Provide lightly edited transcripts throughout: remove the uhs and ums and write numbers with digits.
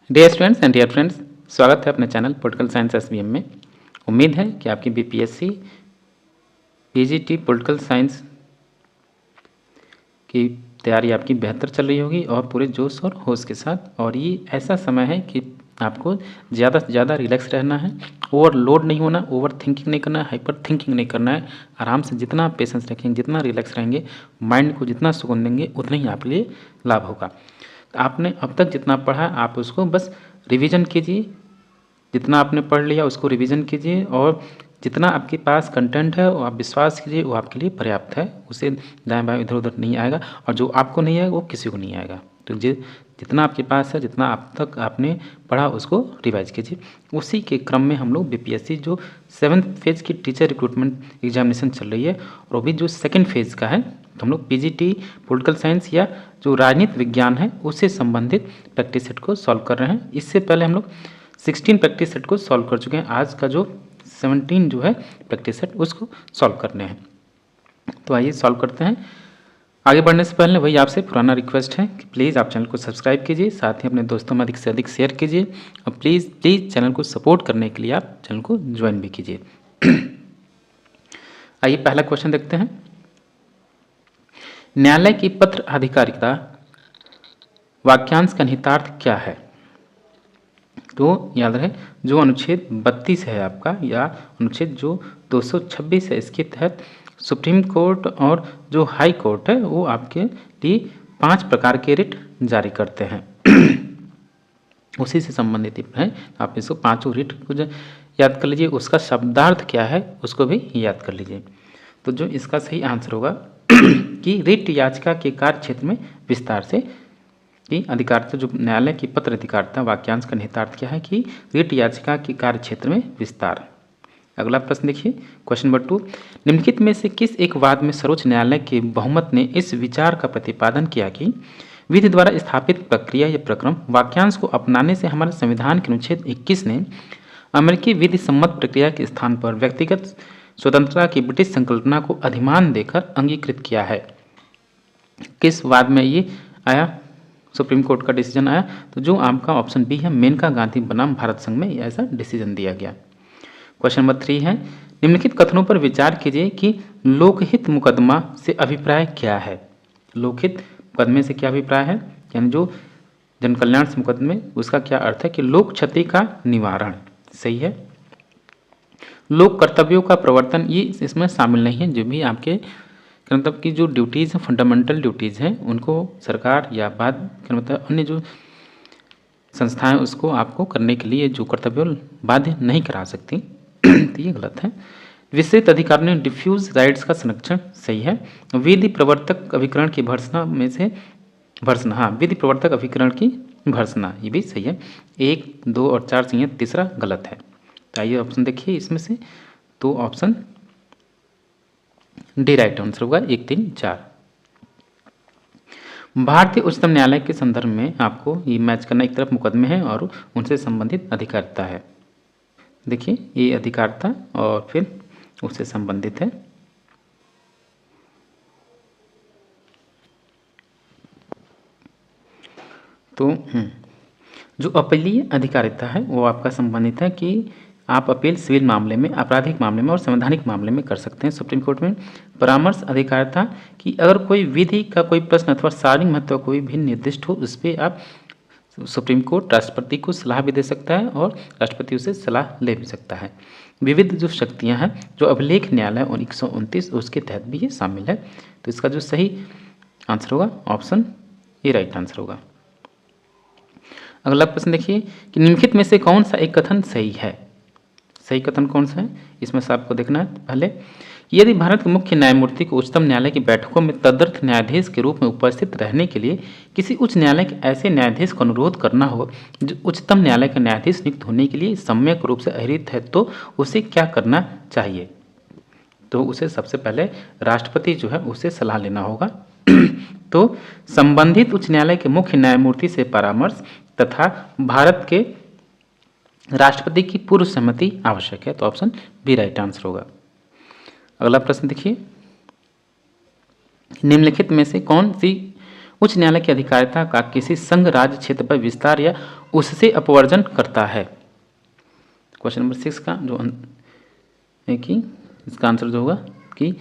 Dear students and dear friends, स्वागत है अपने चैनल पॉलिटिकल साइंस एसबीएम में। उम्मीद है कि आपकी बीपीएससी पीजीटी पॉलिटिकल साइंस की तैयारी आपकी बेहतर चल रही होगी और पूरे जोश और होश के साथ। और ये ऐसा समय है कि आपको ज़्यादा से ज़्यादा रिलैक्स रहना है, ओवरलोड नहीं होना, ओवर थिंकिंग नहीं करना है, हाइपर थिंकिंग नहीं करना है। आराम से जितना पेशेंस रखेंगे, जितना रिलैक्स रहेंगे, माइंड को जितना सुकून देंगे, उतना ही आपके लिए लाभ होगा। आपने अब तक जितना पढ़ा आप उसको बस रिवीजन कीजिए। जितना आपने पढ़ लिया उसको रिवीजन कीजिए और जितना आपके पास कंटेंट है वो आप विश्वास कीजिए वो आपके लिए पर्याप्त है। उसे दाएं बाएं इधर उधर नहीं आएगा और जो आपको नहीं आएगा वो किसी को नहीं आएगा। तो जितना आपके पास है, जितना अब तक आपने पढ़ा उसको रिवाइज कीजिए। उसी के क्रम में हम लोग बीपीएससी जो 7th फेज़ की टीचर रिक्रूटमेंट एग्जामिनेशन चल रही है और अभी जो 2nd फेज़ का है, तो हम लोग पीजीटी पॉलिटिकल साइंस या जो राजनीति विज्ञान है उससे संबंधित प्रैक्टिस सेट को सॉल्व कर रहे हैं। इससे पहले हम लोग 16 प्रैक्टिस सेट को सॉल्व कर चुके हैं। आज का जो 17 जो है प्रैक्टिस सेट उसको सॉल्व करने हैं। तो आइए सॉल्व करते हैं। आगे बढ़ने से पहले वही आपसे पुराना रिक्वेस्ट है कि प्लीज़ आप चैनल को सब्सक्राइब कीजिए, साथ ही अपने दोस्तों में अधिक से अधिक शेयर कीजिए और प्लीज़ चैनल को सपोर्ट करने के लिए आप चैनल को ज्वाइन भी कीजिए। आइए पहला क्वेश्चन देखते हैं। न्यायालय की पत्र आधिकारिकता वाक्यांश का निहितार्थ क्या है? तो याद रहे जो अनुच्छेद 32 है आपका या अनुच्छेद जो 226 है, इसके तहत सुप्रीम कोर्ट और जो हाई कोर्ट है वो आपके लिए 5 प्रकार के रिट जारी करते हैं। उसी से संबंधित है। आप इसको पांचों रिट को याद कर लीजिए। उसका शब्दार्थ क्या है उसको भी याद कर लीजिए। तो जो इसका सही आंसर होगा कि रिट याचिका के कार्य क्षेत्र में विस्तार से कि अधिकारिता जो न्यायालय की पत्र अधिकारिता वाक्यांश का निहितार्थ क्या है कि रिट याचिका के कार्य क्षेत्र में विस्तार। अगला प्रश्न देखिए, क्वेश्चन नंबर 2। निम्नलिखित में से किस एक वाद में सर्वोच्च न्यायालय के बहुमत ने इस विचार का प्रतिपादन किया कि विधि द्वारा स्थापित प्रक्रिया या प्रक्रम वाक्यांश को अपनाने से हमारे संविधान के अनुच्छेद 21 ने अमेरिकी विधि सम्मत प्रक्रिया के स्थान पर व्यक्तिगत स्वतंत्रता की ब्रिटिश संकल्पना को अधिमान देकर अंगीकृत किया है? किस वाद में ये आया? सुप्रीम कोर्ट का डिसीजन आया। तो जो आपका ऑप्शन बी है, मेनका गांधी बनाम भारत संघ में ऐसा डिसीजन दिया गया। क्वेश्चन नंबर 3 है, निम्नलिखित कथनों पर विचार कीजिए कि लोकहित मुकदमा से अभिप्राय क्या है? लोकहित मुकदमे से क्या अभिप्राय है, यानी जो जन कल्याण से मुकदमे उसका क्या अर्थ है कि लोक क्षति का निवारण। सही है। लोक कर्तव्यों का प्रवर्तन ये इसमें शामिल नहीं है। जो भी आपके मतलब की जो ड्यूटीज़ हैं, फंडामेंटल ड्यूटीज़ हैं, उनको सरकार या बाद मतलब अन्य जो संस्थाएं उसको आपको करने के लिए जो कर्तव्य बाध्य नहीं करा सकती। तो ये गलत है। विस्तृत अधिकार ने डिफ्यूज राइट्स का संरक्षण। सही है। विधि प्रवर्तक अभिकरण की भर्सना में से भर्सना, हाँ, विधि प्रवर्तक अभिकरण की भर्सना ये भी सही है। 1, 2 और 4 सही है, तीसरा गलत है। तो आइए ऑप्शन देखिए, इसमें से तो ऑप्शन डी राइट आंसर होगा 1, 3, 4। भारतीय उच्चतम न्यायालय के संदर्भ में आपको ये मैच करना, एक तरफ मुकदमे हैं और उनसे संबंधित अधिकारिता है। देखिए ये अधिकारिता और फिर उससे संबंधित है। तो जो अपीलीय अधिकारिता है वो आपका संबंधित है कि आप अपील सिविल मामले में, आपराधिक मामले में और संवैधानिक मामले में कर सकते हैं सुप्रीम कोर्ट में। परामर्श अधिकारिता कि अगर कोई विधि का कोई प्रश्न अथवा सार्वजनिक महत्व कोई भी निर्दिष्ट हो उस पर आप सुप्रीम कोर्ट राष्ट्रपति को सलाह भी दे सकता है और राष्ट्रपति उसे सलाह ले भी सकता है। विविध जो शक्तियां हैं जो अभिलेख न्यायालय 129 उसके तहत भी ये शामिल है। तो इसका जो सही आंसर होगा ऑप्शन ए राइट आंसर होगा। अगला प्रश्न देखिए कि निम्नलिखित में से कौन सा एक कथन सही है? सही कथन कौन सा है इसमें से आपको देखना है। पहले, यदि भारत के मुख्य न्यायमूर्ति को उच्चतम न्यायालय की बैठकों में तदर्थ न्यायाधीश के रूप में उपस्थित रहने के लिए किसी उच्च न्यायालय के ऐसे न्यायाधीश को अनुरोध करना हो जो उच्चतम न्यायालय का न्यायाधीश नियुक्त होने के लिए सम्यक रूप से अहरित है, तो उसे क्या करना चाहिए? तो उसे सबसे पहले राष्ट्रपति जो है उसे सलाह लेना होगा। तो संबंधित उच्च न्यायालय के मुख्य न्यायमूर्ति से परामर्श तथा भारत के राष्ट्रपति की पूर्व सहमति आवश्यक है। तो ऑप्शन बी राइट आंसर होगा। अगला प्रश्न देखिए, निम्नलिखित में से कौन सी उच्च न्यायालय की अधिकारिता का किसी संघ राज्य क्षेत्र पर विस्तार या उससे अपवर्जन करता है। क्वेश्चन नंबर 6 का जो है कि इसका आंसर जो होगा कि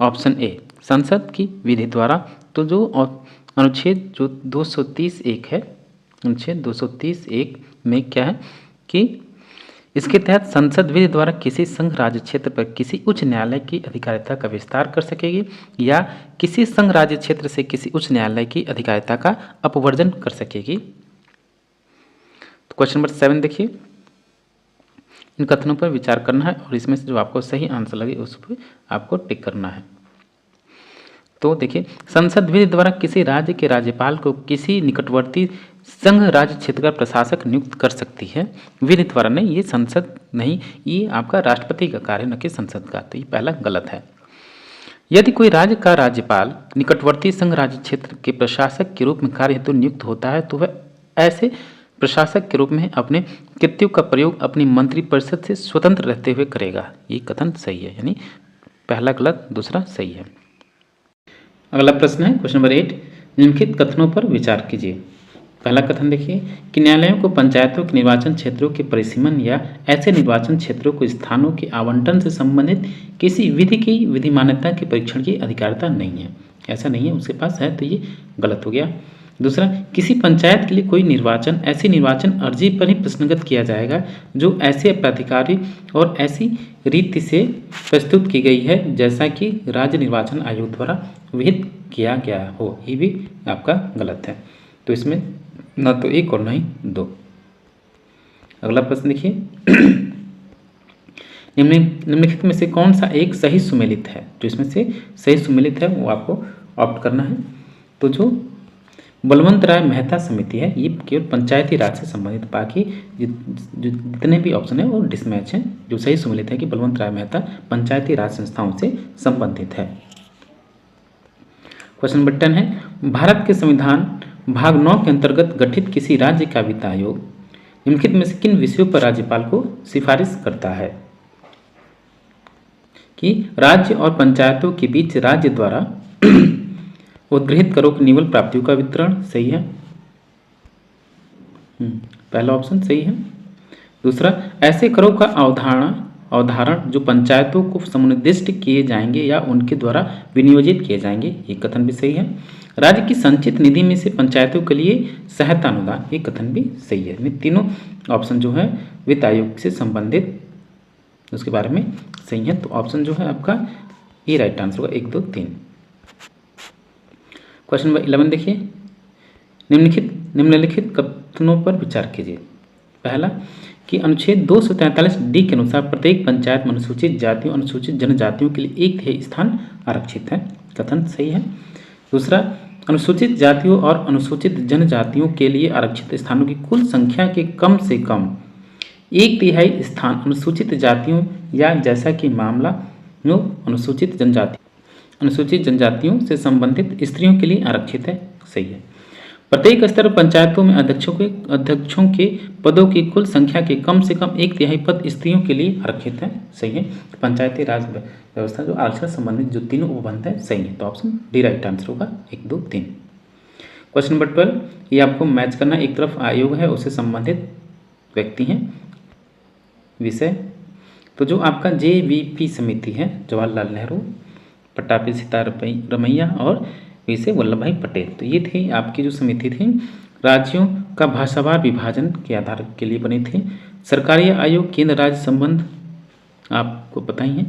ऑप्शन ए संसद की विधि द्वारा। तो जो अनुच्छेद जो 230(1) है, अनुच्छेद 230(1) में क्या है कि इसके तहत संसद विधि द्वारा किसी संघ राज्य क्षेत्र पर किसी उच्च न्यायालय की अधिकारिता का विस्तार कर सकेगी या किसी संघ राज्य क्षेत्र से किसी उच्च न्यायालय की अधिकारिता का अपवर्जन कर सकेगी। तो क्वेश्चन नंबर 7 देखिए, इन कथनों पर विचार करना है और इसमें से जो आपको सही आंसर लगे उस पर आपको टिक करना है। तो देखिए, संसद विधि द्वारा किसी राज्य के राज्यपाल को किसी निकटवर्ती संघ राज्य क्षेत्र का प्रशासक नियुक्त कर सकती है, विधि द्वारा नहीं, ये संसद नहीं, ये आपका राष्ट्रपति का कार्य न कि संसद का। तो ये पहला गलत है। यदि कोई राज्य का राज्यपाल निकटवर्ती संघ राज्य क्षेत्र के प्रशासक के रूप में कार्य हेतु नियुक्त होता है तो वह ऐसे प्रशासक के रूप में अपने कृत्यों का प्रयोग अपनी मंत्रिपरिषद से स्वतंत्र रहते हुए करेगा। ये कथन सही है, यानी पहला गलत, दूसरा सही है। अगला प्रश्न है क्वेश्चन नंबर 8, निम्नलिखित कथनों पर विचार कीजिए। पहला कथन देखिए कि न्यायालयों को पंचायतों के निर्वाचन क्षेत्रों के परिसीमन या ऐसे निर्वाचन क्षेत्रों को स्थानों के आवंटन से संबंधित किसी विधि की विधि मान्यता के परीक्षण की अधिकारिता नहीं है। ऐसा नहीं है, उसके पास है, तो ये गलत हो गया। दूसरा, किसी पंचायत के लिए कोई निर्वाचन ऐसी निर्वाचन अर्जी पर ही प्रश्नगत किया जाएगा जो ऐसे प्राधिकारी और ऐसी रीति से प्रस्तुत की गई है जैसा कि राज्य निर्वाचन आयोग द्वारा विहित किया गया हो। ये भी आपका गलत है, तो इसमें न तो 1 और न ही 2। अगला प्रश्न देखिए निम्नलिखित में से कौन सा एक सही सुमेलित है। जो इसमें से सही सुमेलित है वो आपको ऑप्ट करना है। तो जो बलवंत राय मेहता समिति है ये केवल पंचायती राज से संबंधित, बाकी जितने भी ऑप्शन है वो डिसमैच हैं। जो सही सुमेलित है कि बलवंत राय मेहता पंचायती राज संस्थाओं से संबंधित है। क्वेश्चन नंबर 10 है, भारत के संविधान भाग 9 के अंतर्गत गठित किसी राज्य का वित्त आयोग निम्नलिखित में से किन विषयों पर राज्यपाल को सिफारिश करता है। कि राज्य और पंचायतों के बीच राज्य द्वारा उद्गृहित करों की निवल प्राप्तियों का वितरण, सही है, पहला ऑप्शन सही है। दूसरा, ऐसे करों का अवधारण जो पंचायतों को समुन्निदिष्ट किए जाएंगे या उनके द्वारा विनियोजित किए जाएंगे, ये कथन भी सही है। राज्य की संचित निधि में से पंचायतों के लिए सहायता अनुदान, ये कथन भी सही है। ये तीनों ऑप्शन जो है वित्त आयोग से संबंधित उसके बारे में सही है। तो ऑप्शन जो है आपका ये राइट आंसर होगा 1, 2, 3। क्वेश्चन नंबर 11 देखिए, निम्नलिखित कथनों पर विचार कीजिए। पहला कि अनुच्छेद 243D के अनुसार प्रत्येक पंचायत में अनुसूचित जातियों अनुसूचित जनजातियों के लिए 1/3 स्थान आरक्षित है, कथन सही है। दूसरा, अनुसूचित जातियों और अनुसूचित जनजातियों के लिए आरक्षित स्थानों की कुल संख्या के कम से कम 1/3 स्थान अनुसूचित जातियों या जैसा कि मामला जो अनुसूचित जनजातियों से संबंधित स्त्रियों के लिए आरक्षित है, सही है। प्रत्येक स्तर पर पंचायतों में अध्यक्षों के पदों की कुल संख्या के कम से कम 1/3 पद स्त्रियों के लिए आरक्षित है, सही है। पंचायती राज व्यवस्था जो आरक्षण संबंधित जो तीनों उपबंध है सही है, तो ऑप्शन डी राइट आंसर होगा 1, 2, 3। क्वेश्चन नंबर 12, ये आपको मैच करना, एक तरफ आयोग है उससे संबंधित व्यक्ति हैं विषय। तो जो आपका JVP समिति है, जवाहरलाल नेहरू, पट्टाभी सीतारमैया और विसे वल्लभ भाई पटेल, तो ये थी आपकी जो समिति थी राज्यों का भाषावार विभाजन के आधार के लिए बनी थी। सरकारी आयोग केंद्र राज्य संबंध आपको पता ही है,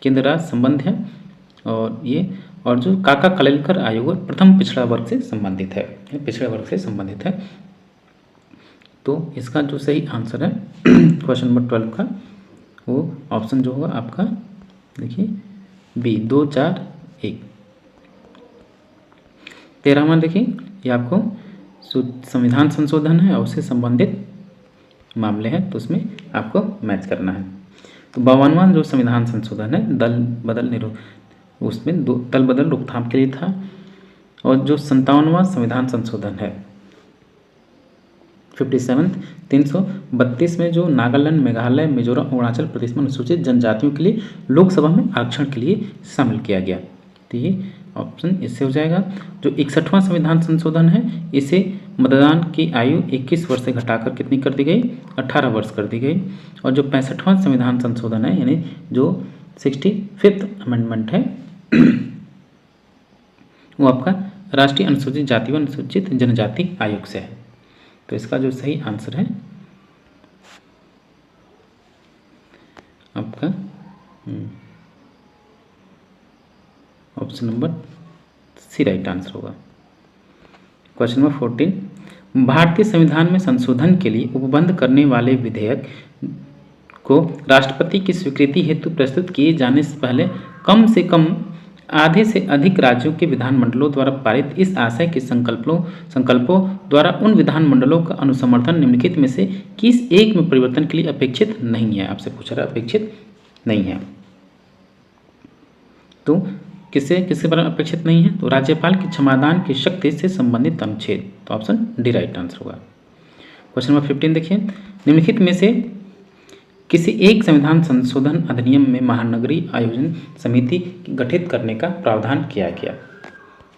केंद्र राज्य संबंध है। और जो काका कलेलकर आयोग प्रथम पिछड़ा वर्ग से संबंधित है, पिछड़े वर्ग से संबंधित है। तो इसका जो सही आंसर है क्वेश्चन नंबर 12 का वो ऑप्शन जो होगा आपका देखिए बी 2, 4, 1। 13वां देखिए, ये आपको संविधान संशोधन है और उससे संबंधित मामले हैं, तो उसमें आपको मैच करना है। तो 52वां जो संविधान संशोधन है दल बदल रोकथाम के लिए था। और जो 57वां संविधान संशोधन है 57 332 में जो नागालैंड, मेघालय, मिजोरम, अरुणाचल प्रदेश में अनुसूचित जनजातियों के लिए लोकसभा में आरक्षण के लिए शामिल किया गया। तो ये ऑप्शन इससे हो जाएगा। जो 61वां संविधान संशोधन है इसे मतदान की आयु 21 वर्ष से घटाकर कितनी कर दी गई, 18 वर्ष कर दी गई। और जो 65वां संविधान संशोधन है यानी जो 65th अमेंडमेंट है वो आपका राष्ट्रीय अनुसूचित जाति व अनुसूचित जनजाति आयोग से है। तो इसका जो सही आंसर है आपका option number C right answer होगा। क्वेश्चन नंबर 14, भारतीय संविधान में संशोधन के लिए उपबंध करने वाले विधेयक को राष्ट्रपति की स्वीकृति हेतु प्रस्तुत किए जाने से पहले कम से कम आधे से अधिक राज्यों के विधानमंडलों द्वारा पारित इस आशय के संकल्पों द्वारा उन विधानमंडलों का अनुसमर्थन निम्नलिखित में से किस एक में परिवर्तन के लिए अपेक्षित नहीं है। आपसे पूछा रहा अपेक्षित नहीं है तो किसके पर अपेक्षित नहीं है, तो राज्यपाल की क्षमादान की शक्ति से संबंधित अनुच्छेद, तो ऑप्शन डी राइट आंसर होगा। क्वेश्चन नंबर 15 देखिए, निम्नलिखित में से किसी एक संविधान संशोधन अधिनियम में महानगरीय आयोजन समिति गठित करने का प्रावधान किया गया।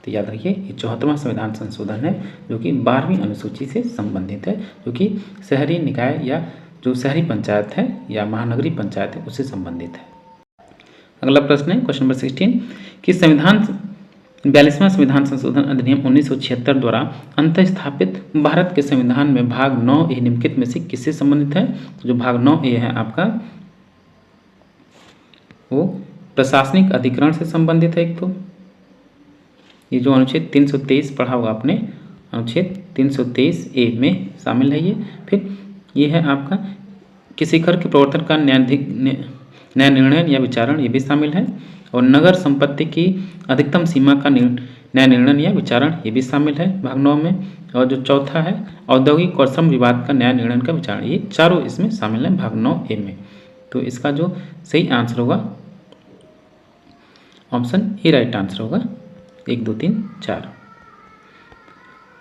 तो याद रखिए ये 74वां संविधान संशोधन है जो कि 12वीं अनुसूची से संबंधित है, जो कि शहरी निकाय या जो शहरी पंचायत है या महानगरीय पंचायत है उससे संबंधित है। अगला प्रश्न है क्वेश्चन नंबर 16 कि 42वां संविधान संशोधन अधिनियम 1976 द्वारा अंतःस्थापित भारत के संविधान में भाग 9A निम्नलिखित में से किससे संबंधित है। तो जो भाग 9A है आपका वो प्रशासनिक अधिकरण से संबंधित है। एक तो ये जो अनुच्छेद 323 पढ़ा होगा आपने, अनुच्छेद 323A में शामिल है ये। फिर ये है आपका किसी कर के प्रवर्तन का न्याय निर्णय या विचारण, ये भी शामिल है। और नगर संपत्ति की अधिकतम सीमा का न्याय निर्णय या विचारण, ये भी शामिल है भाग 9 में। और जो चौथा है औद्योगिक और श्रम विवाद का न्याय निर्णय का विचारण, ये चारों इसमें शामिल है भाग 9A में। तो इसका जो सही आंसर होगा ऑप्शन ए राइट आंसर होगा, 1 2 3 4।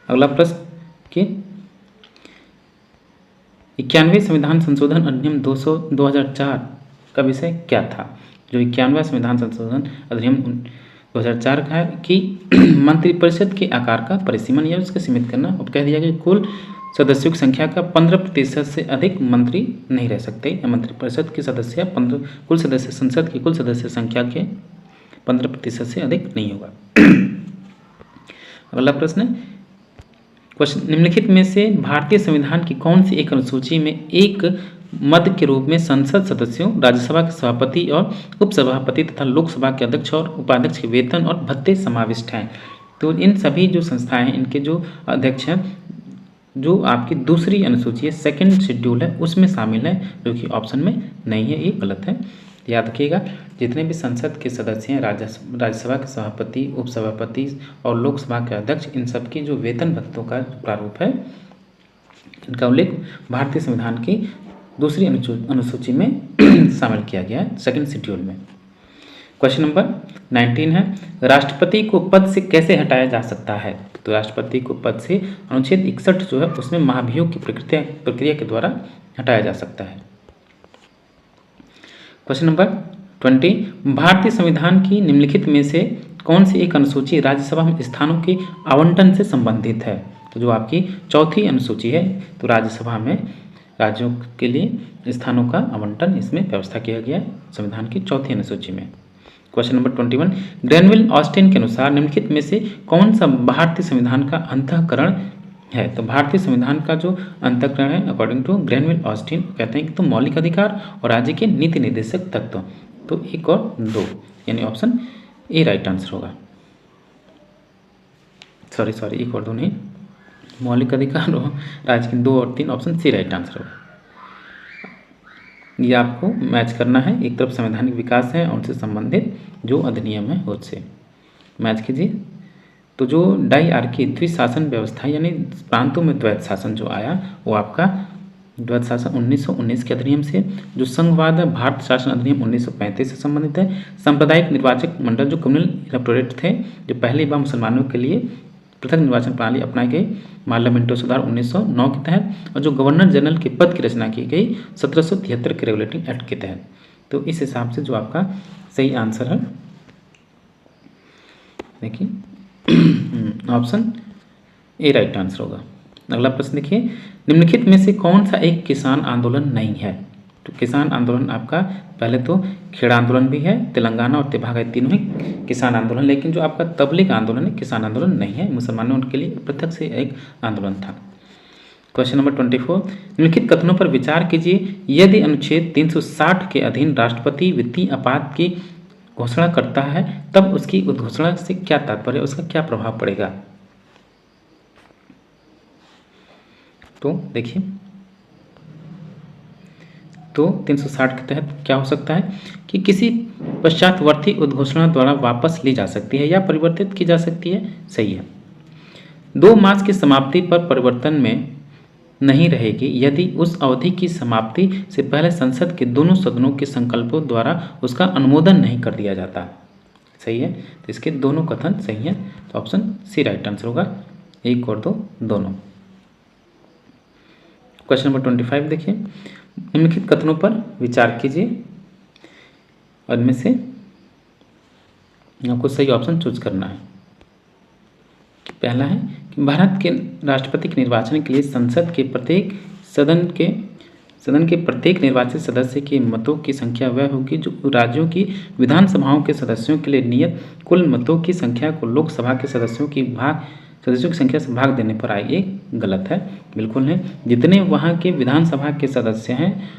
अगला प्रश्न कि 91वें संविधान संशोधन अधिनियम 2004 का विषय क्या था। जो 91वां संविधान संशोधन अधिनियम 2004 का है कि मंत्रिपरिषद के आकार का परिसीमन या उसके सीमित करना। अब कह दिया कि कुल सदस्यों की संख्या का 15% से अधिक मंत्री नहीं रह सकते, या मंत्रिपरिषद के सदस्य कुल सदस्य संसद की कुल सदस्य संख्या के 15% से अधिक नहीं होगा। अगला प्रश्न है क्वेश्चन, निम्नलिखित में से भारतीय संविधान की कौन सी एक अनुसूची में एक मद के रूप में संसद सदस्यों, राज्यसभा के सभापति और उपसभापति तथा लोकसभा के अध्यक्ष और उपाध्यक्ष के वेतन और भत्ते समाविष्ट हैं। तो इन सभी जो संस्थाएं हैं इनके जो अध्यक्ष हैं जो आपकी दूसरी अनुसूची है, सेकंड शेड्यूल है, उसमें शामिल है, जो कि ऑप्शन में नहीं है, ये गलत है। याद रखिएगा जितने भी संसद के सदस्य हैं, राज्यसभा के सभापति, उपसभापति और लोकसभा के अध्यक्ष, इन सबकी जो वेतन भत्तों का प्रारूप है इनका उल्लेख भारतीय संविधान की दूसरी अनुसूची में शामिल किया गया है, सेकंड शेड्यूल में। क्वेश्चन नंबर 19 है राष्ट्रपति को पद से कैसे हटाया जा सकता है। तो राष्ट्रपति को पद से अनुच्छेद 61 जो है उसमें महाभियोग की प्रक्रिया के द्वारा हटाया जा सकता है। क्वेश्चन नंबर 20 भारतीय संविधान की निम्नलिखित में से कौन सी एक अनुसूची राज्यसभा में स्थानों के आवंटन से संबंधित है। तो जो आपकी चौथी अनुसूची है, तो राज्यसभा में राज्यों के लिए स्थानों का आवंटन इसमें व्यवस्था किया गया है संविधान की चौथी अनुसूची में। क्वेश्चन नंबर 21 ग्रेनविल ऑस्टिन के अनुसार निम्नलिखित में से कौन सा भारतीय संविधान का अंतःकरण है। तो भारतीय संविधान का जो अंतःकरण है अकॉर्डिंग टू ग्रेनविल ऑस्टिन कहते हैं कि तो मौलिक अधिकार और राज्य के नीति निर्देशक तत्व, तो 1 और 2 यानी ऑप्शन ए राइट आंसर होगा। सॉरी 1 और 2 नहीं, मौलिक अधिकार और राज्य के 2 और 3 ऑप्शन सी राइट आंसर होगा। ये आपको मैच करना है, एक तरफ संवैधानिक विकास है और उनसे संबंधित जो अधिनियम है उससे मैच कीजिए। तो जो डायआर्की द्विशासन व्यवस्था यानी प्रांतों में द्वैत शासन जो आया वो आपका द्वैत शासन 1919 के अधिनियम से, जो संघवाद है भारत शासन अधिनियम 1935 से संबंधित है। सांप्रदायिक निर्वाचक मंडल जो कम्युनल इलेक्टोरेट थे जो पहली बार मुसलमानों के लिए पृथक निर्वाचन प्रणाली अपनाई गई पार्लियामेंटो सुधार 1909 के तहत, और जो गवर्नर जनरल के पद की रचना की गई 1773 के रेगुलेटिंग एक्ट के तहत। तो इस हिसाब से जो आपका सही आंसर है देखिए ऑप्शन ए राइट आंसर होगा। अगला प्रश्न देखिए, निम्नलिखित में से कौन सा एक किसान आंदोलन नहीं है? तो किसान आंदोलन आपका पहले तो खेड़ा आंदोलन भी है, तेलंगाना और तेभागा तीनों ही किसान आंदोलन, लेकिन जो आपका तबलीग आंदोलन है किसान आंदोलन नहीं है, मुसलमानों के लिए पृथक से एक आंदोलन था। क्वेश्चन नंबर 24, निम्नलिखित कथनों पर विचार कीजिए। यदि अनुच्छेद 360 के अधीन राष्ट्रपति वित्तीय आपात की घोषणा करता है तब उसकी उद्घोषणा से क्या तात्पर्य, उसका क्या प्रभाव पड़ेगा? तो देखिए, तो 360 के तहत क्या हो सकता है कि किसी पश्चातवर्ती उद्घोषणा द्वारा वापस ली जा सकती है या परिवर्तित की जा सकती है। सही है। 2 मास की समाप्ति पर परिवर्तन में नहीं रहेगी यदि उस अवधि की समाप्ति से पहले संसद के दोनों सदनों के संकल्पों द्वारा उसका अनुमोदन नहीं कर दिया जाता। सही है। तो इसके दोनों कथन सही है, तो ऑप्शन सी राइट आंसर होगा। 1 और 2 दोनों। क्वेश्चन नंबर 25 देखिए, निम्नलिखित कथनों पर विचार कीजिए और इनमें से आपको सही ऑप्शन चूज करना है। पहला है कि भारत के राष्ट्रपति के निर्वाचन के लिए संसद के प्रत्येक सदन के प्रत्येक निर्वाचित सदस्य के मतों की संख्या वह होगी जो राज्यों की विधानसभाओं के सदस्यों के लिए नियत कुल मतों की संख्या को लोकसभा के सदस्यों की संख्या से भाग देने पर आए। ये गलत है, बिल्कुल नहीं। जितने वहाँ के विधानसभा के सदस्य हैं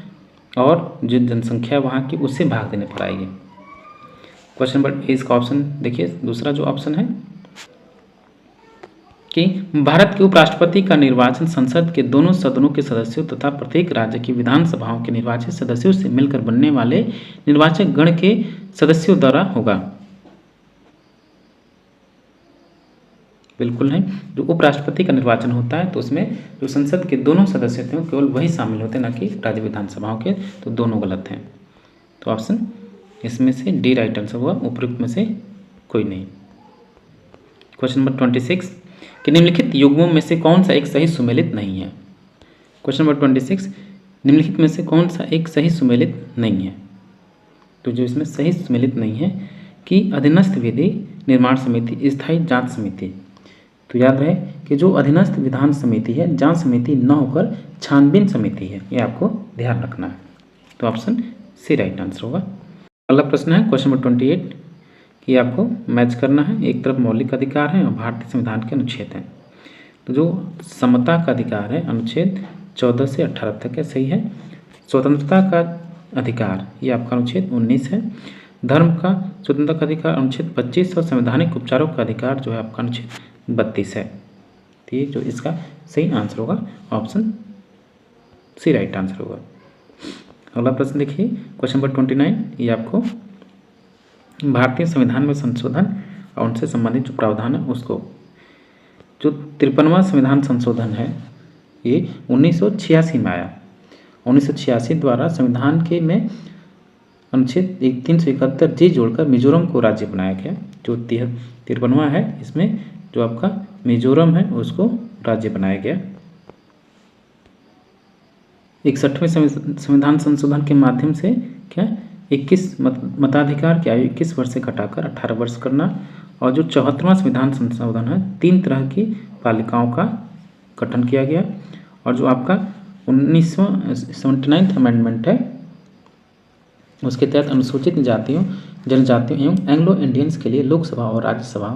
और जो जनसंख्या वहाँ की उससे भाग देने पर आएगी। क्वेश्चन नंबर ए इसका ऑप्शन देखिए, दूसरा जो ऑप्शन है कि भारत के उपराष्ट्रपति का निर्वाचन संसद के दोनों सदनों के सदस्यों तथा प्रत्येक राज्य की विधानसभाओं के निर्वाचित सदस्यों से मिलकर बनने वाले निर्वाचक गण के सदस्यों द्वारा होगा। बिल्कुल नहीं। जो उपराष्ट्रपति का निर्वाचन होता है तो उसमें जो संसद के दोनों सदस्य थे केवल वही शामिल होते हैं, न कि राज्य विधानसभाओं के, तो दोनों गलत हैं। तो ऑप्शन इसमें से डी राइट आंसर हुआ, उपयुक्त में से कोई नहीं। क्वेश्चन नंबर 26 कि निम्नलिखित युग्मों में से कौन सा एक सही सुमेलित नहीं है? क्वेश्चन नंबर 26, निम्नलिखित में से कौन सा एक सही सुमेलित नहीं है? तो जो इसमें सही सुमेलित नहीं है कि अधीनस्थ विधि निर्माण समिति, स्थायी जांच समिति। तो याद रहे कि जो अधीनस्थ विधान समिति है, जांच समिति न होकर छानबीन समिति है, ये आपको ध्यान रखना है। तो ऑप्शन सी राइट आंसर होगा। अगला प्रश्न है क्वेश्चन नंबर 28 कि आपको मैच करना है। एक तरफ मौलिक अधिकार है और भारतीय संविधान के अनुच्छेद हैं। तो जो समता का अधिकार है अनुच्छेद 14 से 18 तक है, सही है। स्वतंत्रता का अधिकार ये आपका अनुच्छेद 19 है। धर्म का स्वतंत्रता का अधिकार अनुच्छेद 25 और संवैधानिक उपचारों का अधिकार जो है आपका अनुच्छेद 32 है। ठीक, जो इसका सही आंसर होगा ऑप्शन सी राइट आंसर होगा। अगला प्रश्न देखिए क्वेश्चन नंबर 29, ये आपको भारतीय संविधान में संशोधन और उनसे संबंधित जो प्रावधान है उसको, जो 53वां संविधान संशोधन है ये 1986 में आया। 1986 द्वारा संविधान के में अनुच्छेद 371 जी जोड़कर मिजोरम को राज्य बनाया गया। जो 53वां है इसमें जो आपका मिजोरम है उसको राज्य बनाया गया। 61वें संविधान संशोधन के माध्यम से क्या 21 मताधिकार की आयु 21 वर्ष से घटाकर 18 वर्ष करना, और जो 74वां संविधान संशोधन है 3 तरह की पालिकाओं का गठन किया गया, और जो आपका 79वां अमेंडमेंट है उसके तहत अनुसूचित जातियों, जनजातियों एवं एंग्लो इंडियंस के लिए लोकसभा और राज्यसभा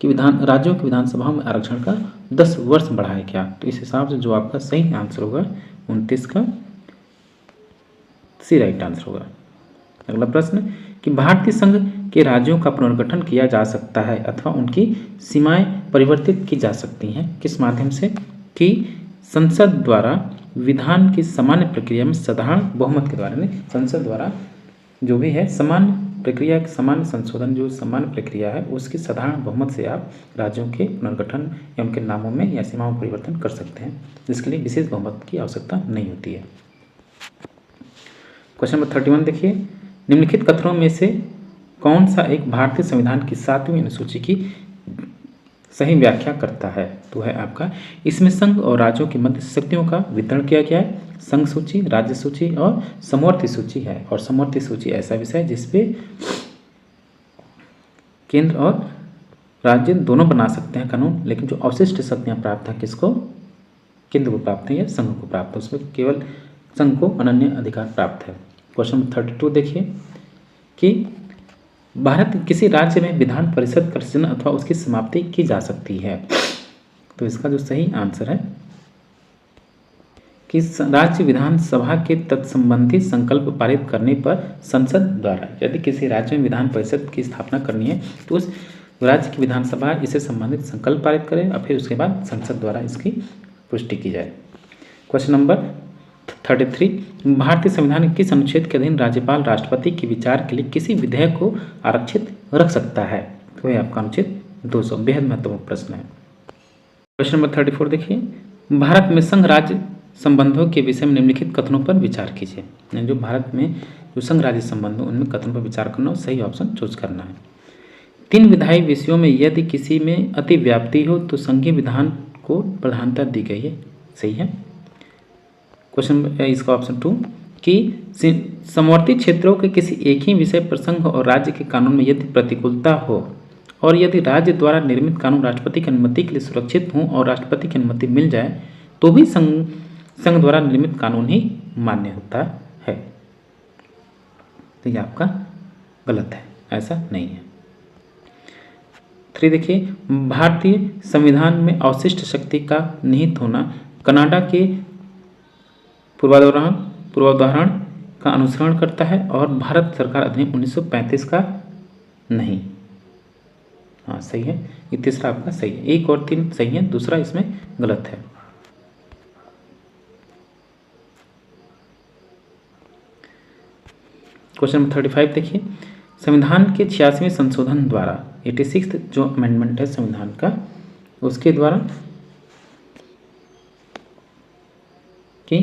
की राज्यों की विधानसभाओं में आरक्षण का 10 वर्ष बढ़ाया गया। तो इस हिसाब से जो आपका सही आंसर होगा 29 का सी राइट आंसर होगा। अगला प्रश्न कि भारतीय संघ के राज्यों का पुनर्गठन किया जा सकता है अथवा उनकी सीमाएं परिवर्तित की जा सकती हैं किस माध्यम से? कि संसद द्वारा विधान की सामान्य प्रक्रिया में साधारण बहुमत के द्वारा, नहीं संसद द्वारा जो भी है सामान्य प्रक्रिया, सामान्य संशोधन जो सामान्य प्रक्रिया है उसकी साधारण बहुमत से आप राज्यों के पुनर्गठन या उनके नामों में या सीमाओं में परिवर्तन कर सकते हैं, जिसके लिए विशेष बहुमत की आवश्यकता नहीं होती है। क्वेश्चन नंबर 31 देखिए, निम्नलिखित कथनों में से कौन सा एक भारतीय संविधान की 7वीं अनुसूची की सही व्याख्या करता है? तो है आपका इसमें संघ और राज्यों के मध्य शक्तियों का वितरण किया गया है। संघ सूची, राज्य सूची और समवर्ती सूची है, और समवर्ती सूची ऐसा विषय है जिसपे केंद्र और राज्य दोनों बना सकते हैं कानून, लेकिन जो अवशिष्ट शक्तियाँ प्राप्त हैं किसको, केंद्र को प्राप्त है या संघ को प्राप्त है, उसमें केवल संघ को अनन्य अधिकार प्राप्त है। क्वेश्चन नंबर 32 देखिए कि भारत के किसी राज्य में विधान परिषद का सृजन अथवा उसकी समाप्ति की जा सकती है। तो इसका जो सही आंसर है कि राज्य विधानसभा के तत्संबंधी संकल्प पारित करने पर संसद द्वारा, यदि किसी राज्य में विधान परिषद की स्थापना करनी है तो उस राज्य की विधानसभा इससे संबंधित संकल्प पारित करे और फिर उसके बाद संसद द्वारा इसकी पुष्टि की जाए। क्वेश्चन नंबर 33, भारतीय संविधान के किस अनुच्छेद के अधीन राज्यपाल राष्ट्रपति के विचार के लिए किसी विधेयक को आरक्षित रख सकता है? तो यह आपका अनुच्छेद 200, बेहद महत्वपूर्ण प्रश्न है। क्वेश्चन नंबर 34 देखिए, भारत में संघ राज्य संबंधों के विषय में निम्नलिखित कथनों पर विचार कीजिए। जो भारत में जो संघ राज्य संबंध उनमें कथनों पर विचार करना, सही ऑप्शन चूज करना है। 3 विधायी विषयों में यदि किसी में अतिव्याप्ति हो तो संघीय विधान को प्रधानता दी गई है, सही है। क्वेश्चन इसका ऑप्शन 2 कि समवर्ती क्षेत्रों के किसी एक ही विषय पर संघ और राज्य के कानून में यदि प्रतिकूलता हो और यदि राज्य द्वारा निर्मित कानून राष्ट्रपति की अनुमति के लिए सुरक्षित हों और राष्ट्रपति की अनुमति मिल जाए तो भी संघ द्वारा निर्मित कानून ही मान्य होता है। तो यह आपका गलत है, ऐसा नहीं है। 3 देखिए, भारतीय संविधान में अवशिष्ट शक्ति का निहित होना कनाडा के पूर्वाधारण का अनुसरण करता है और भारत सरकार अधिनियम 1935 का नहीं। हाँ सही है, ये तीसरा आपका सही है। 1 और 3 सही है, दूसरा इसमें गलत है। क्वेश्चन नंबर 35 देखिए, संविधान के 86वें संशोधन द्वारा 86th जो अमेंडमेंट है संविधान का, उसके द्वारा कि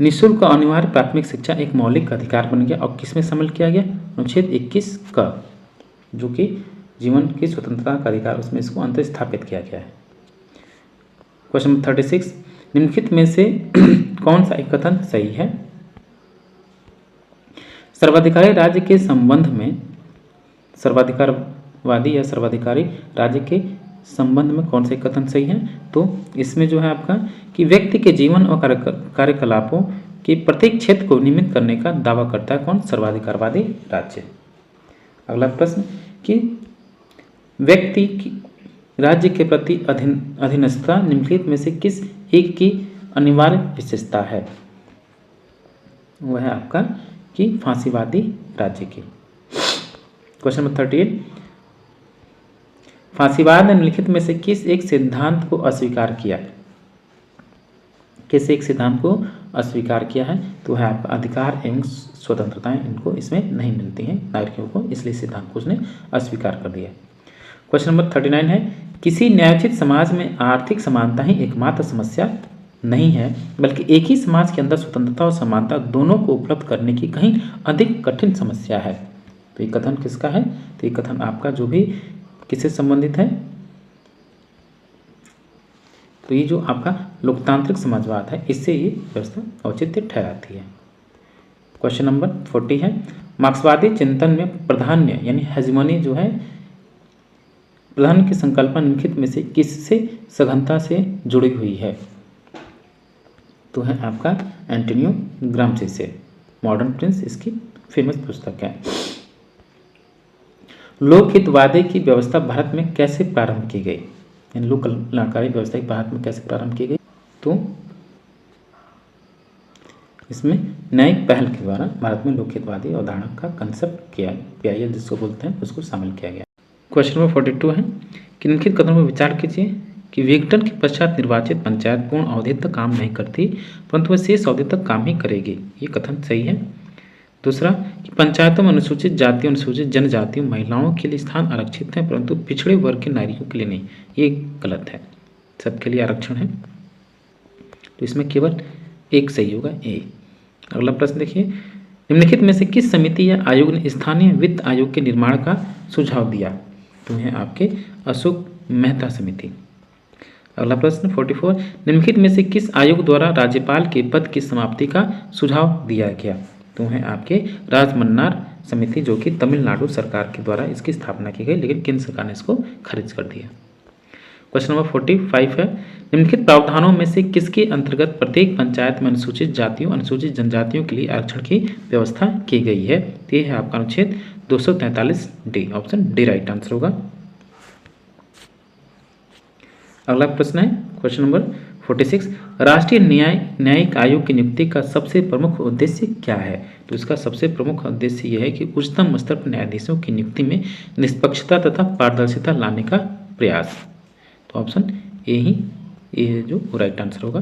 निःशुल्क और अनिवार्य प्राथमिक शिक्षा एक मौलिक अधिकार बन गया और किसमें शामिल किया गया? अनुच्छेद 21 का, जो कि जीवन की स्वतंत्रता का अधिकार, उसमें इसको अंतर स्थापित किया गया है। क्वेश्चन नंबर 36, निम्नलिखित में से कौन सा एक कथन सही है? सर्वाधिकारी राज्य के संबंध में, सर्वाधिकारवादी या सर्वाधिकारी राज्य के संबंध में कौन से कथन सही है? तो इसमें जो है आपका कि व्यक्ति के जीवन और कार्यकलापों के प्रत्येक क्षेत्र को नियमित करने का दावा करता है कौन? सर्वाधिकारवादी राज्य। अगला प्रश्न कि व्यक्ति की राज्य के प्रति अधीनस्थता निम्नलिखित में से किस एक की अनिवार्य विशेषता है? वह है आपका कि फांसीवादी राज्य की। क्वेश्चन नंबर 38, फांसीवाद ने निम्नलिखित में से किस एक सिद्धांत को अस्वीकार किया? किस एक सिद्धांत को अस्वीकार किया है? तो है आपका अधिकार एवं स्वतंत्रताएं इनको इसमें नहीं मिलती हैं नागरिकों को, इसलिए सिद्धांत को उसने अस्वीकार कर दिया। क्वेश्चन नंबर 39 है, किसी न्यायोचित समाज में आर्थिक समानता ही एकमात्र समस्या नहीं है, बल्कि एक ही समाज के अंदर स्वतंत्रता और समानता दोनों को उपलब्ध करने की कहीं अधिक कठिन समस्या है। तो ये कथन किसका है? तो ये कथन आपका जो भी किससे संबंधित है? तो ये जो आपका लोकतांत्रिक समाजवाद है, इससे ये व्यवस्था औचित्य ठहराती है। क्वेश्चन नंबर 40 है, मार्क्सवादी चिंतन में प्राधान्य यानी हेजिमनी जो है, प्राधान्य की संकल्पना निम्नलिखित में से किससे सघनता से जुड़ी हुई है? तो है आपका एंटोनियो ग्राम्सी से। मॉडर्न प्रिंस इसकी फेमस पुस्तक है। लोकहितवादी की व्यवस्था भारत में कैसे प्रारंभ की गई? यानी लोक कल्याणकारी व्यवस्था भारत में कैसे प्रारंभ की गई? तो इसमें न्यायिक पहल के द्वारा भारत में लोकहितवादी अवधारणा का कंसेप्ट किया, PIL जिसको बोलते हैं, उसको शामिल किया गया। क्वेश्चन नंबर 42 है कि निम्नलिखित कथनों पर विचार कीजिए कि विघटन के पश्चात निर्वाचित पंचायत पूर्ण अवधि तक काम नहीं करती परंतु वह शेष अवधि तक काम ही करेगी। ये कथन सही है। दूसरा कि पंचायतों में अनुसूचित जातियों, अनुसूचित जनजातियों, महिलाओं के लिए स्थान आरक्षित हैं परंतु पिछड़े वर्ग के नारियों के लिए नहीं, ये गलत है, सबके लिए आरक्षण है। तो इसमें केवल एक सही होगा, ए। अगला प्रश्न देखिए, निम्नलिखित में से किस समिति या आयोग ने स्थानीय वित्त आयोग के निर्माण का सुझाव दिया? तो है आपके अशोक मेहता समिति। अगला प्रश्न 44, निम्नलिखित में से किस आयोग द्वारा राज्यपाल के पद की समाप्ति का सुझाव दिया गया? तो है आपके राजमन्नार समिति, जो कि तमिलनाडु सरकार के द्वारा इसकी स्थापना की गई, लेकिन केंद्र सरकार ने इसको खारिज कर दिया। क्वेश्चन नंबर 45 है, निम्नलिखित प्रावधानों में से किसके अंतर्गत प्रत्येक पंचायत में अनुसूचित जातियों अनुसूचित जनजातियों के लिए आरक्षण की व्यवस्था की गई है? तो ये है आपका अनुच्छेद 243 D, option D right answer होगा। अगला प्रश्न है क्वेश्चन नंबर 46, राष्ट्रीय न्यायिक आयोग की नियुक्ति का सबसे प्रमुख उद्देश्य क्या है? तो इसका सबसे प्रमुख उद्देश्य यह है कि उच्चतम स्तर पर न्यायाधीशों की नियुक्ति में निष्पक्षता तथा पारदर्शिता लाने का प्रयास। तो ऑप्शन ए जो राइट आंसर होगा,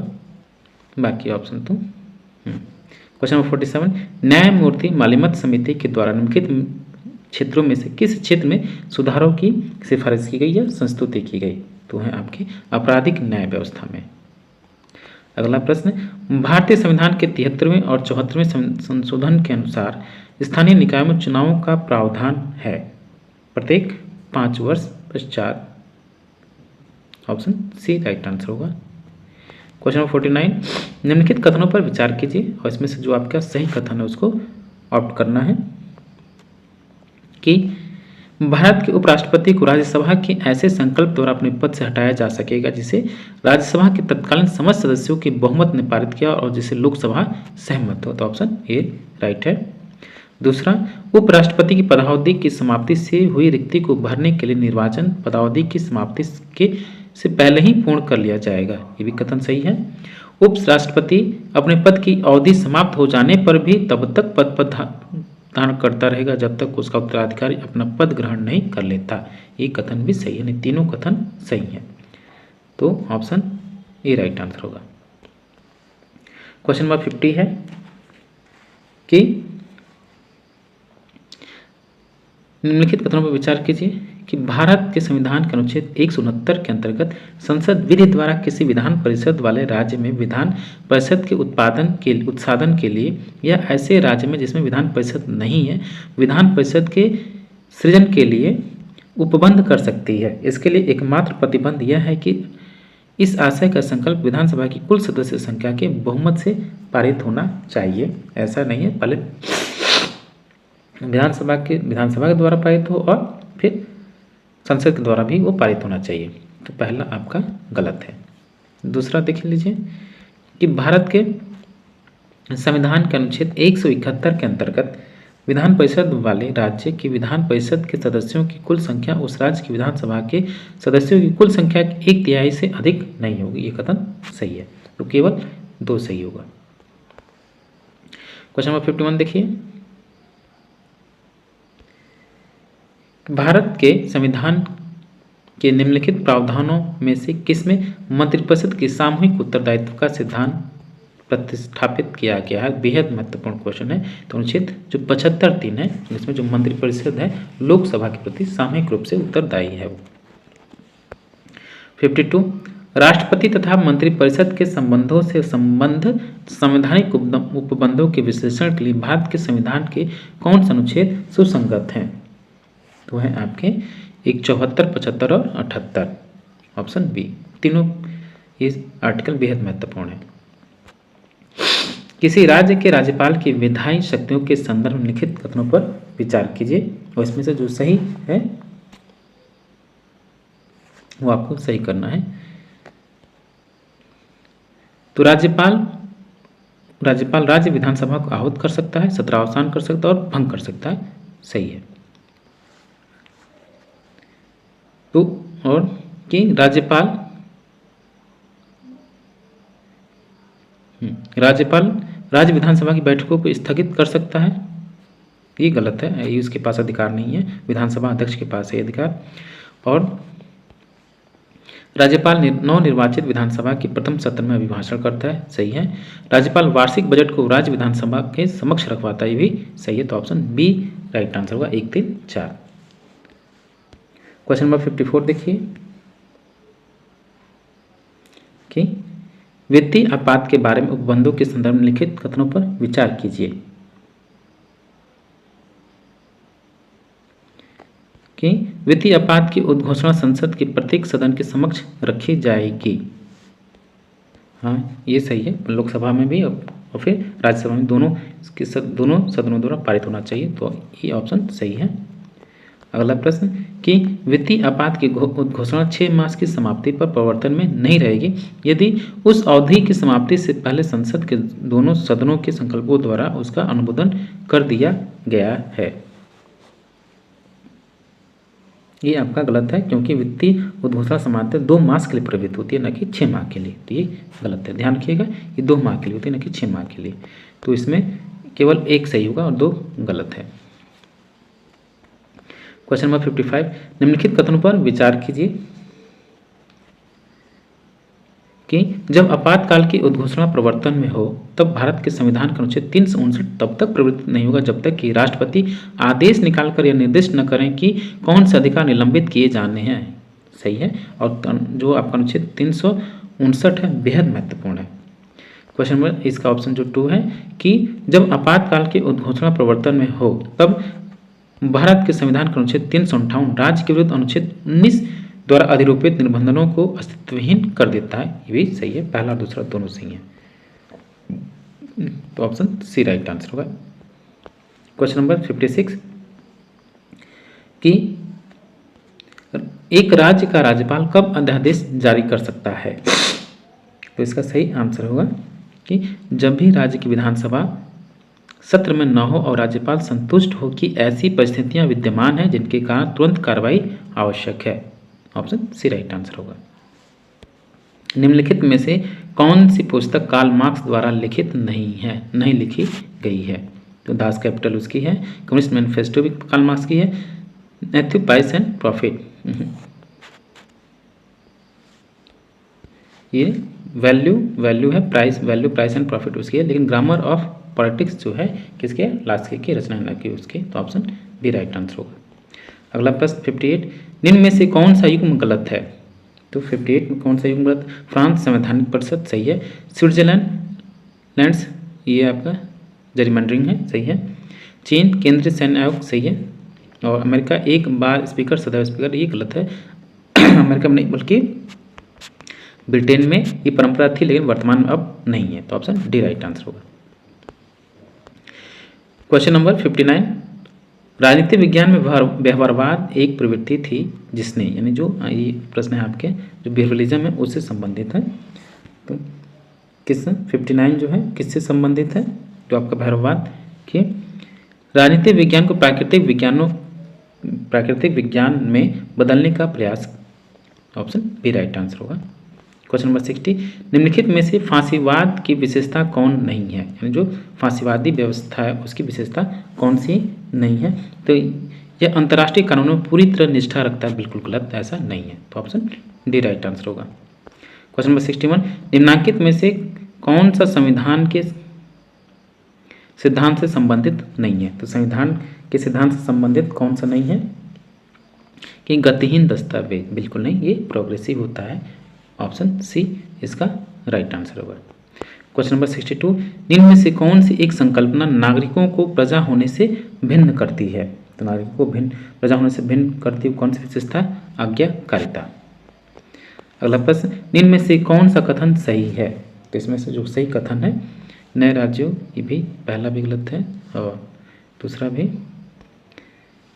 बाकी ऑप्शन तो क्वेश्चन नंबर 47, न्यायमूर्ति मालिमत समिति के द्वारा निम्नलिखित क्षेत्रों में से किस क्षेत्र में सुधारों की सिफारिश की गई या संस्तुति की गई? तो है आपकी आपराधिक न्याय व्यवस्था में। अगला प्रश्न, भारतीय संविधान के 73वें और 74वें संशोधन के अनुसार स्थानीय निकायों में चुनावों का प्रावधान है प्रत्येक 5 वर्ष पश्चात। ऑप्शन सी राइट आंसर होगा। क्वेश्चन नंबर 49, निम्नलिखित कथनों पर विचार कीजिए और इसमें से जो आपका सही कथन है उसको ऑप्ट करना है कि भारत के उपराष्ट्रपति को राज्यसभा के ऐसे संकल्प द्वारा अपने पद से हटाया जा सकेगा जिसे राज्यसभा के तत्कालीन समस्त सदस्यों के बहुमत ने पारित किया और जिसे लोकसभा सहमत हो। तो ऑप्शन ए राइट है। दूसरा, उपराष्ट्रपति की पदावधि की समाप्ति से हुई रिक्ति को भरने के लिए निर्वाचन पदावधि की समाप्ति से पहले ही पूर्ण कर लिया जाएगा, ये भी कथन सही है। उपराष्ट्रपति अपने पद की अवधि समाप्त हो जाने पर भी तब तक पद पर धारण करता रहेगा जब तक उसका उत्तराधिकारी अपना पद ग्रहण नहीं कर लेता, ये कथन भी सही है, यानी तीनों कथन सही है। तो ऑप्शन ए राइट आंसर होगा। क्वेश्चन नंबर 50 है कि निम्नलिखित कथनों पर विचार कीजिए कि भारत के संविधान के अनुच्छेद 169 के अंतर्गत संसद विधि द्वारा किसी विधान परिषद वाले राज्य में विधान परिषद के उत्साधन के लिए या ऐसे राज्य में जिसमें विधान परिषद नहीं है विधान परिषद के सृजन के लिए उपबंध कर सकती है। इसके लिए एकमात्र प्रतिबंध यह है कि इस आशय का संकल्प विधानसभा की कुल सदस्य संख्या के बहुमत से पारित होना चाहिए। ऐसा नहीं है पहले विधानसभा के द्वारा पारित हो और फिर संसद के द्वारा भी वो पारित होना चाहिए। तो पहला आपका गलत है। दूसरा देख लीजिए कि भारत के संविधान के अनुच्छेद 171 के अंतर्गत विधान परिषद वाले राज्य की विधान परिषद के सदस्यों की कुल संख्या उस राज्य की विधानसभा के सदस्यों की कुल संख्या की 1/3 से अधिक नहीं होगी, ये कथन सही है। तो केवल 2 सही होगा। क्वेश्चन नंबर 51 देखिए, भारत के संविधान के निम्नलिखित प्रावधानों में से किसमें मंत्रिपरिषद के सामूहिक उत्तरदायित्व का सिद्धांत प्रतिष्ठापित किया गया है? बेहद महत्वपूर्ण क्वेश्चन है। तो अनुच्छेद जो 75(3) है इसमें जो मंत्रिपरिषद है लोकसभा के प्रति सामूहिक रूप से उत्तरदायी है वो। 52, राष्ट्रपति तथा मंत्रिपरिषद के संबंधों से संबंध संवैधानिक उपबंधों के विश्लेषण के लिए भारत के संविधान के कौन से अनुच्छेद सुसंगत हैं? तो है आपके 74, 75 और 78, ऑप्शन बी। तीनों ये आर्टिकल बेहद महत्वपूर्ण है। किसी राज्य के राज्यपाल की विधायी शक्तियों के संदर्भ में लिखित कथनों पर विचार कीजिए और इसमें से जो सही है वो आपको सही करना है। तो राज्यपाल राज्य विधानसभा को आहूत कर सकता है, सत्रावसान कर सकता है और भंग कर सकता है, सही है। तो और कि राज्यपाल राज्य विधानसभा की बैठकों को स्थगित कर सकता है, ये गलत है, ये उसके पास अधिकार नहीं है, विधानसभा अध्यक्ष के पास है अधिकार। और राज्यपाल नवनिर्वाचित विधानसभा के प्रथम सत्र में अभिभाषण करता है, सही है। राज्यपाल वार्षिक बजट को राज्य विधानसभा के समक्ष रखवाता है, ये भी सही है। तो ऑप्शन बी राइट आंसर होगा, 1, 3, 4। क्वेश्चन नंबर 54 देखिए कि वित्तीय आपात के बारे में उपबंधों के संदर्भ में लिखित कथनों पर विचार कीजिए कि वित्तीय आपात की उद्घोषणा संसद के प्रत्येक सदन के समक्ष रखी जाएगी। हाँ ये सही है, लोकसभा में भी और फिर राज्यसभा में दोनों सदनों द्वारा पारित होना चाहिए। तो ये ऑप्शन सही है। अगला प्रश्न कि वित्तीय आपात की घोषणा 6 मास की समाप्ति पर प्रवर्तन में नहीं रहेगी यदि उस अवधि की समाप्ति से पहले संसद के दोनों सदनों के संकल्पों द्वारा उसका अनुमोदन कर दिया गया है। ये आपका गलत है, क्योंकि वित्तीय उद्घोषणा सामान्यतः 2 मास के लिए प्रवृत्त होती है, न कि 6 माह के लिए। तो ये गलत है, ध्यान रखिएगा, ये 2 माह के लिए होती है, न कि 6 माह के लिए। तो इसमें केवल 1 सही होगा और 2 गलत है। क्वेश्चन नंबर 55, निम्नलिखित कथनों पर विचार कीजिए कि जब आपातकाल की उद्घोषणा प्रवर्तन में हो तब भारत के संविधान का अनुच्छेद 359 तब तक प्रवृत्त नहीं होगा जब तक कि राष्ट्रपति आदेश निकालकर यह निर्दिष्ट न करें कि कौन से अधिकार निलंबित किए जाने हैं। सही है। और जो आपका अनुच्छेद 359 है बेहद महत्वपूर्ण है। क्वेश्चन नंबर इसका ऑप्शन जो 2 है कि जब आपातकाल की उद्घोषणा प्रवर्तन में हो तब भारत के संविधान का अनुच्छेद 358 राज्य के विरुद्ध अनुच्छेद 19 द्वारा अधिरोपित निबंधनों को अस्तित्वहीन कर देता है। ये भी सही है, पहला और दूसरा दोनों सही है। तो ऑप्शन सी राइट आंसर होगा। क्वेश्चन नंबर 56 कि एक राज्य का राज्यपाल कब अध्यादेश जारी कर सकता है। तो इसका सही आंसर होगा कि जब भी राज्य की विधानसभा सत्र में न हो और राज्यपाल संतुष्ट हो कि ऐसी परिस्थितियां विद्यमान हैं जिनके कारण तुरंत कार्रवाई आवश्यक है। ऑप्शन सी राइट आंसर होगा। निम्नलिखित में से कौन सी पुस्तक कार्ल मार्क्स द्वारा लिखित नहीं लिखी गई है। तो दास कैपिटल उसकी है, कम्युनिस्ट मैनिफेस्टो भी कार्ल मार्क्स की है, मैथ्यू प्राइस एंड प्रॉफिट ये वैल्यू है, वैल्यू प्राइस एंड प्रॉफिट उसकी है, लेकिन ग्रामर ऑफ पॉलिटिक्स जो है किसके, लास्की की रचना न की उसके। तो ऑप्शन बी राइट आंसर होगा। अगला प्रश्न 58, निम्न में से कौन सा युग्म गलत है। तो 58 में कौन सा युग्म गलत। फ्रांस संवैधानिक परिषद सही है, स्विट्जरलैंड ये आपका जरीमैंडरिंग है सही है, चीन केंद्रीय सैन्य आयोग सही है, और अमेरिका एक बार स्पीकर सदैव स्पीकर ये गलत है। अमेरिका में नहीं बल्कि ब्रिटेन में ये परंपरा थी, लेकिन वर्तमान में अब नहीं है। तो ऑप्शन डी राइट आंसर होगा। क्वेश्चन नंबर 59, राजनीति विज्ञान में व्यवहारवाद एक प्रवृत्ति थी जिसने, यानी जो ये प्रश्न है आपके जो बिहेवियरलिज्म है उससे संबंधित है। तो किस 59 जो है किससे संबंधित है, जो आपका व्यवहारवाद कि राजनीति विज्ञान को प्राकृतिक विज्ञान में बदलने का प्रयास। ऑप्शन बी राइट आंसर होगा। क्वेश्चन नंबर 60, निम्नलिखित में से फांसीवाद की विशेषता कौन नहीं है, यानी जो फांसीवादी व्यवस्था है उसकी विशेषता कौन सी नहीं है। तो यह अंतर्राष्ट्रीय कानूनों में पूरी तरह निष्ठा रखता है, बिल्कुल गलत, ऐसा नहीं है। तो ऑप्शन डी राइट आंसर होगा। क्वेश्चन नंबर 61, निम्नांकित में से कौन सा संविधान के सिद्धांत से संबंधित नहीं है। तो संविधान के सिद्धांत से संबंधित कौन सा नहीं है कि गतिहीन दस्तावेज, बिल्कुल नहीं, ये प्रोग्रेसिव होता है। ऑप्शन सी इसका राइट आंसर होगा। क्वेश्चन नंबर 62, निम्न में से कौन सी एक संकल्पना नागरिकों को प्रजा होने से भिन्न करती है। तो नागरिकों को प्रजा होने से भिन्न करती हुई कौन सी विशेषता, आज्ञाकारिता। अगला प्रश्न, निम्न में से कौन सा कथन सही है। तो इसमें से जो सही कथन है, नए राज्यों, ये भी पहला भी गलत है और दूसरा भी,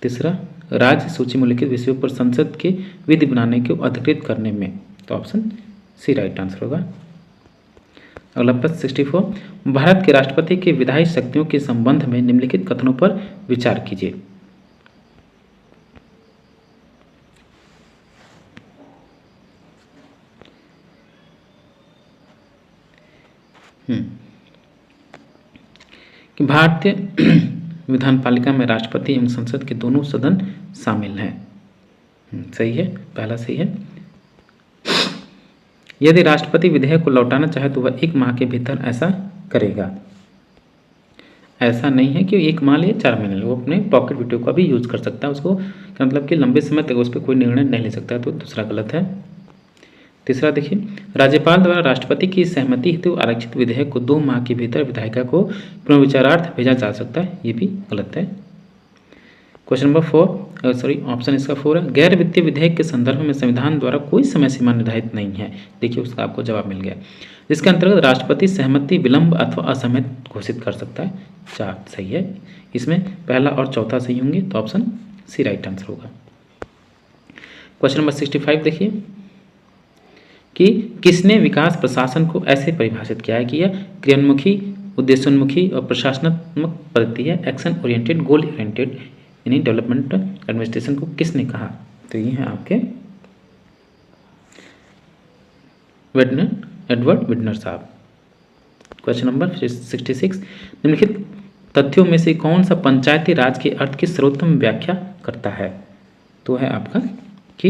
तीसरा राज्य सूची में लिखित विषयों पर संसद के विधि बनाने को अधिकृत करने में। तो ऑप्शन सी राइट आंसर होगा। अगला प्रश्न 64, भारत के राष्ट्रपति के विधायी शक्तियों के संबंध में निम्नलिखित कथनों पर विचार कीजिए। कि भारतीय विधानपालिका में राष्ट्रपति एवं संसद के दोनों सदन शामिल हैं। सही है, पहला सही है। यदि राष्ट्रपति विधेयक को लौटाना चाहे तो वह 1 माह के भीतर ऐसा करेगा। ऐसा नहीं है कि 1 माह ले 4 महीने ले, वो अपने पॉकेट वीटो का भी यूज कर सकता है। उसको मतलब कि लंबे समय तक उस पर कोई निर्णय नहीं ले सकता। तो दूसरा गलत है। तीसरा देखिए, राज्यपाल द्वारा राष्ट्रपति की सहमति हेतु आरक्षित विधेयक को 2 माह के भीतर विधायिका को पुनर्विचारार्थ भेजा जा सकता है। ये भी गलत है। क्वेश्चन नंबर 4, ऑप्शन इसका 4 है। गैर वित्तीय विधेयक के संदर्भ में संविधान द्वारा कोई समय सीमा निर्धारित नहीं है। देखिए उसका आपको जवाब मिल गया। इसके अंतर्गत राष्ट्रपति सहमति विलंब अथवा असहमत घोषित कर सकता है। 4 सही है। इसमें पहला और चौथा सही होंगे, तो ऑप्शन सी राइट आंसर होगा। क्वेश्चन नंबर 65 देखिए कि किसने विकास प्रशासन को ऐसे परिभाषित किया है कि यह क्रियान्मुखी, उद्देश्योन्मुखी और प्रशासनात्मक पद्धति है। एक्शन ओरिएंटेड, गोल ओरिएंटेड यानी डेवलपमेंट एडमिनिस्ट्रेशन को किसने कहा? तो ये है आपके एडवर्ड विडनर साहब। क्वेश्चन नंबर 66 निम्नलिखित तथ्यों में से कौन सा पंचायती राज के अर्थ की सर्वोत्तम व्याख्या करता है? तो है आपका कि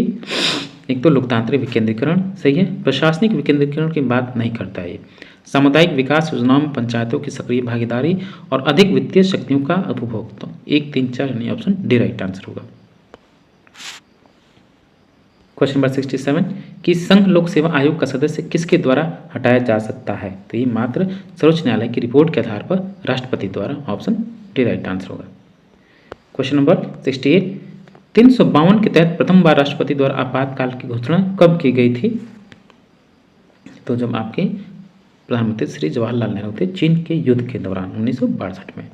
एक तो लोकतांत्रिक विकेंद्रीकरण सही है, प्रशासनिक विकेंद्रीकरण की बात नहीं करता है। सामुदायिक विकास योजनाओं में पंचायतों की सक्रिय भागीदारी और अधिक वित्तीय शक्तियों का उपभोग। तो 1, 3, 4 यानी ऑप्शन डी राइट आंसर होगा। क्वेश्चन नंबर 67 कि संघ लोक सेवा आयोग का सदस्य किसके द्वारा हटाया जा सकता है? तो ये मात्र सर्वोच्च न्यायालय की रिपोर्ट के आधार पर राष्ट्रपति द्वारा। ऑप्शन डी राइट आंसर होगा। क्वेश्चन नंबर 68 352 के तहत प्रथम बार राष्ट्रपति द्वारा आपातकाल की घोषणा कब की गई थी? तो जब आपके प्रधानमंत्री श्री जवाहरलाल नेहरू थे चीन के युद्ध के दौरान 1962 में।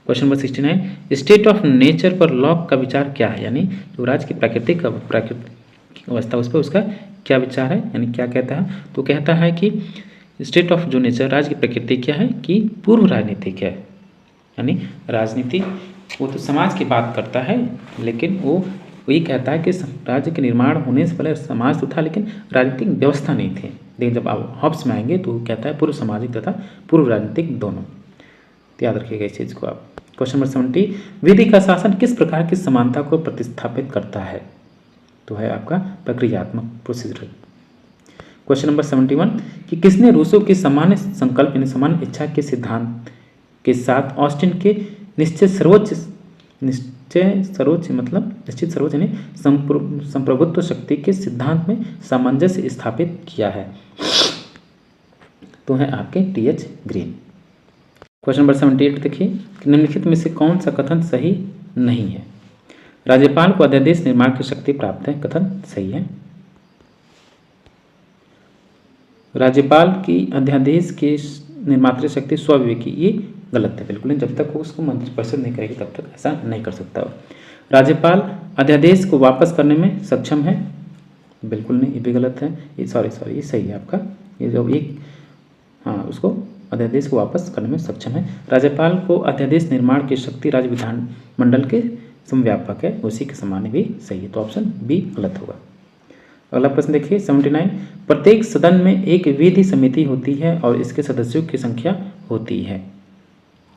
Question number 69 state of nature पर लॉक का विचार क्या है? यानी जो राज्य की प्राकृतिक अवस्था उस पर उसका क्या विचार है, यानी क्या कहता है? तो कहता है कि स्टेट ऑफ जो नेचर राज्य की प्रकृति क्या है कि पूर्व राजनीतिक है। यानी राजनीति वो तो समाज की बात करता है, लेकिन वो वही कहता है कि राज्य के निर्माण होने से पहले समाज तो था लेकिन राजनीतिक व्यवस्था नहीं थी। लेकिन जब आप हॉब्स में आएंगे तो वो कहता है पूर्व सामाजिक तथा पूर्व राजनीतिक दोनों। तो याद रखिएगा इस चीज़ को आप। क्वेश्चन नंबर 70 विधि का शासन किस प्रकार की समानता को प्रतिस्थापित करता है? तो है आपका प्रक्रियात्मक प्रोसीजरल। क्वेश्चन नंबर 71 कि किसने रूसो की सामान्य संकल्प यानी सामान्य इच्छा के सिद्धांत के साथ ऑस्टिन के निश्चित सर्वोच्च यानी संप्रभुत्व शक्ति के सिद्धांत में सामंजस्य स्थापित किया है? तो है आपके टी.एच. ग्रीन। क्वेश्चन नंबर 78 देखिए निम्नलिखित में से कौन सा कथन सही नहीं है? राज्यपाल को अध्यादेश निर्माण की शक्ति प्राप्त है, कथन सही है। राज्यपाल की अध्यादेश की निर्मात्र शक्ति स्वविवेकी, ये गलत है बिल्कुल नहीं। जब तक वो उसको मंत्रिपरिषद नहीं करेगी तब तक ऐसा नहीं कर सकता। राज्यपाल अध्यादेश को वापस करने में सक्षम है, बिल्कुल नहीं, ये भी गलत है। ये सॉरी ये सही है आपका। ये जो एक उसको अध्यादेश को वापस करने में सक्षम है। राज्यपाल को अध्यादेश निर्माण की शक्ति राज्य विधानमंडल के समव्यापक है, उसी के समान भी सही है। तो ऑप्शन बी गलत होगा। अगला प्रश्न देखिए 79 प्रत्येक सदन में एक विधि समिति होती है और इसके सदस्यों की संख्या होती है,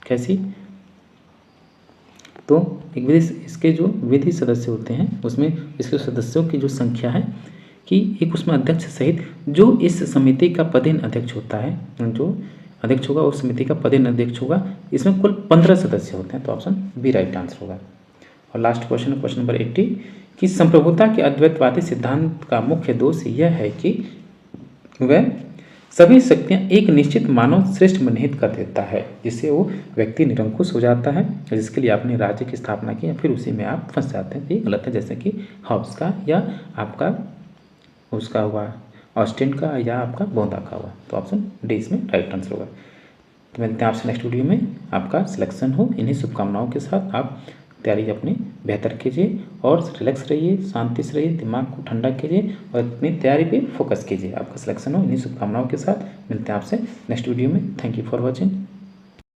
कैसी? तो एक विधि इसके जो विधि सदस्य होते हैं उसमें इसके सदस्यों की जो संख्या है कि एक उसमें अध्यक्ष सहित जो इस समिति का पदेन अध्यक्ष होता है, जो अध्यक्ष होगा उस समिति का पदेन अध्यक्ष होगा, इसमें कुल 15 सदस्य होते हैं। तो ऑप्शन बी राइट आंसर होगा। और लास्ट क्वेश्चन नंबर 80 कि संप्रभुता के अद्वैतवादी सिद्धांत का मुख्य दोष यह है कि वह सभी शक्तियां एक निश्चित मानव श्रेष्ठ में निहित कर देता है, जिससे वो व्यक्ति निरंकुश हो जाता है, जिसके लिए आपने राज्य की स्थापना की या फिर उसी में आप फंस जाते हैं। ये गलत है, जैसे कि हॉब्स का या आपका उसका हुआ ऑस्टिन का या आपका बोंदा का हुआ। तो ऑप्शन डी इसमें राइट आंसर होगा। तो मिलते हैं आपसे नेक्स्ट वीडियो में, आपका सिलेक्शन हो। इन्हीं शुभकामनाओं के साथ आप तैयारी अपनी बेहतर कीजिए और रिलैक्स रहिए, शांति से रहिए, दिमाग को ठंडा कीजिए और अपनी तैयारी पे फोकस कीजिए। आपका सिलेक्शन हो, इन्हीं शुभकामनाओं के साथ मिलते हैं आपसे नेक्स्ट वीडियो में। Thank you for watching.